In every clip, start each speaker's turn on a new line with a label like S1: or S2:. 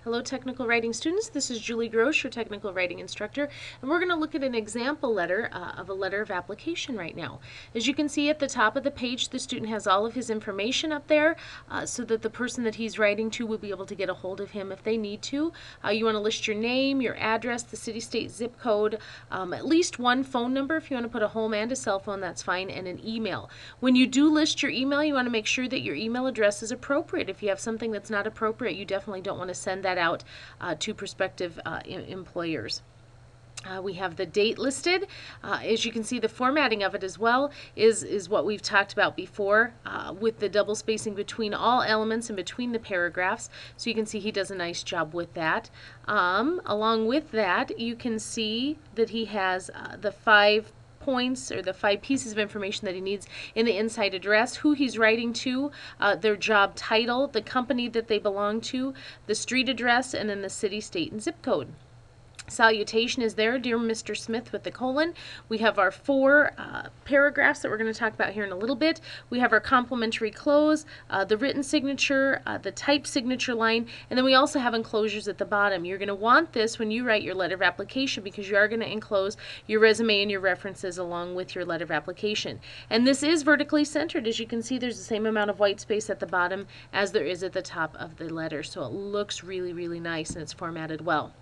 S1: Hello technical writing students, this is Julie Grosh, your technical writing instructor, and we're going to look at an example letter of a letter of application right now. As you can see at the top of the page, the student has all of his information up there so that the person that he's writing to will be able to get a hold of him if they need to. You want to list your name, your address, the city, state, zip code, at least one phone number. If you want to put a home and a cell phone, that's fine, and an email. When you do list your email, you want to make sure that your email address is appropriate. If you have something that's not appropriate, you definitely don't want to send that out to prospective employers. We have the date listed. As you can see, the formatting of it as well is what we've talked about before with the double spacing between all elements and between the paragraphs. So you can see he does a nice job with that. Along with that, you can see that he has the 5 points or the 5 pieces of information that he needs in the inside address, who he's writing to, their job title, the company that they belong to, the street address, and then the city, state, and zip code. Salutation is there, dear Mr. Smith with the colon. We have our 4 paragraphs that we're going to talk about here in a little bit. We have our complimentary close, the written signature, the typed signature line, and then we also have enclosures at the bottom. You're going to want this when you write your letter of application because you are going to enclose your resume and your references along with your letter of application. And this is vertically centered. As you can see, there's the same amount of white space at the bottom as there is at the top of the letter. So it looks really, really nice and it's formatted well.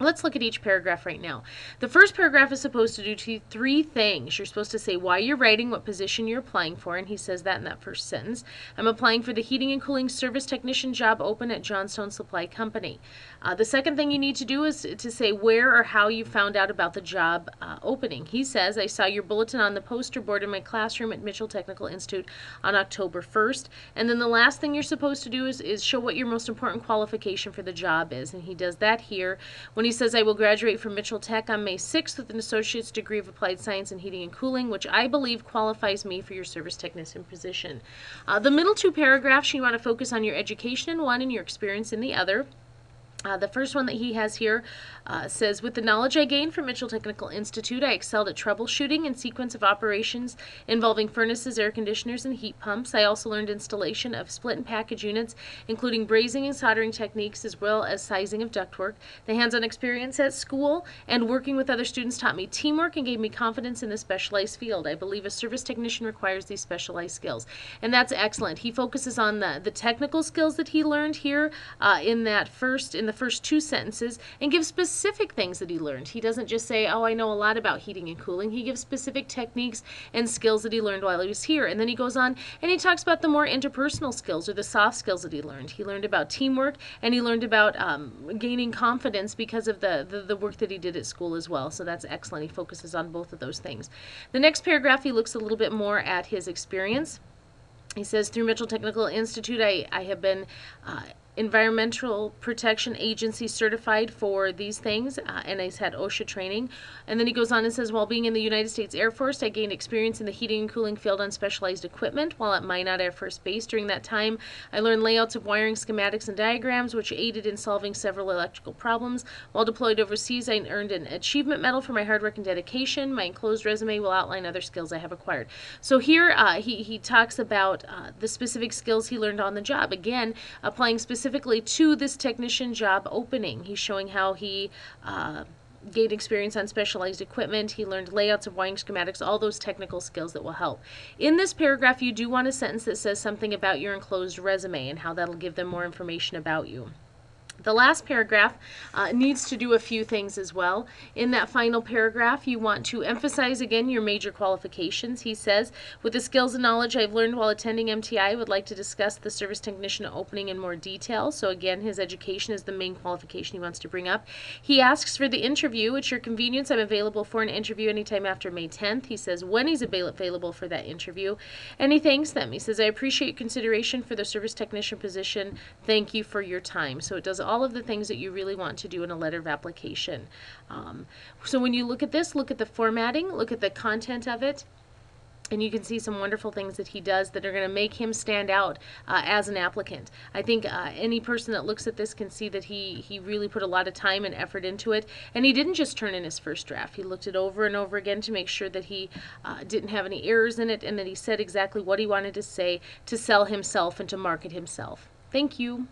S1: Let's look at each paragraph right now. The first paragraph is supposed to do 3 things. You're supposed to say why you're writing, what position you're applying for, and he says that in that first sentence. I'm applying for the heating and cooling service technician job open at Johnstone Supply Company. The second thing you need to do is to say where or how you found out about the job opening. He says, I saw your bulletin on the poster board in my classroom at Mitchell Technical Institute on October 1st. And then the last thing you're supposed to do is show what your most important qualification for the job is. And he does that here when he says, I will graduate from Mitchell Tech on May 6th with an associate's degree of applied science in heating and cooling, which I believe qualifies me for your service technician position. The middle 2 paragraphs, you want to focus on your education in one and your experience in the other. The first one that he has here says, with the knowledge I gained from Mitchell Technical Institute, I excelled at troubleshooting and sequence of operations involving furnaces, air conditioners, and heat pumps. I also learned installation of split and package units, including brazing and soldering techniques, as well as sizing of ductwork. The hands-on experience at school and working with other students taught me teamwork and gave me confidence in this specialized field. I believe a service technician requires these specialized skills. And that's excellent. He focuses on the technical skills that he learned here in the first 2 sentences and gives specific things that he learned. He doesn't just say, oh, I know a lot about heating and cooling. He gives specific techniques and skills that he learned while he was here. And then he goes on and he talks about the more interpersonal skills or the soft skills that he learned. He learned about teamwork and he learned about gaining confidence because of the work that he did at school as well. So that's excellent. He focuses on both of those things. The next paragraph, he looks a little bit more at his experience. He says, through Mitchell Technical Institute, I have been Environmental Protection Agency certified for these things, and he's had OSHA training. And then he goes on and says, while being in the United States Air Force, I gained experience in the heating and cooling field on specialized equipment while at Minot Air Force Base. During that time, I learned layouts of wiring schematics and diagrams, which aided in solving several electrical problems. While deployed overseas, I earned an achievement medal for my hard work and dedication. My enclosed resume will outline other skills I have acquired. So here he talks about the specific skills he learned on the job. Again, applying specifically to this technician job opening. He's showing how he gained experience on specialized equipment. He learned layouts of wiring schematics, all those technical skills that will help. In this paragraph, you do want a sentence that says something about your enclosed resume and how that'll give them more information about you. The last paragraph needs to do a few things as well. In that final paragraph, you want to emphasize again your major qualifications. He says, with the skills and knowledge I've learned while attending MTI, I would like to discuss the service technician opening in more detail. So again, his education is the main qualification he wants to bring up. He asks for the interview. At your convenience, I'm available for an interview anytime after May 10th. He says when he's available for that interview. And he thanks them. He says, I appreciate consideration for the service technician position. Thank you for your time. So it does all of the things that you really want to do in a letter of application. So when you look at this, look at the formatting, look at the content of it, and you can see some wonderful things that he does that are going to make him stand out as an applicant. I think any person that looks at this can see that he really put a lot of time and effort into it, and he didn't just turn in his first draft. He looked it over and over again to make sure that he didn't have any errors in it and that he said exactly what he wanted to say to sell himself and to market himself. Thank you.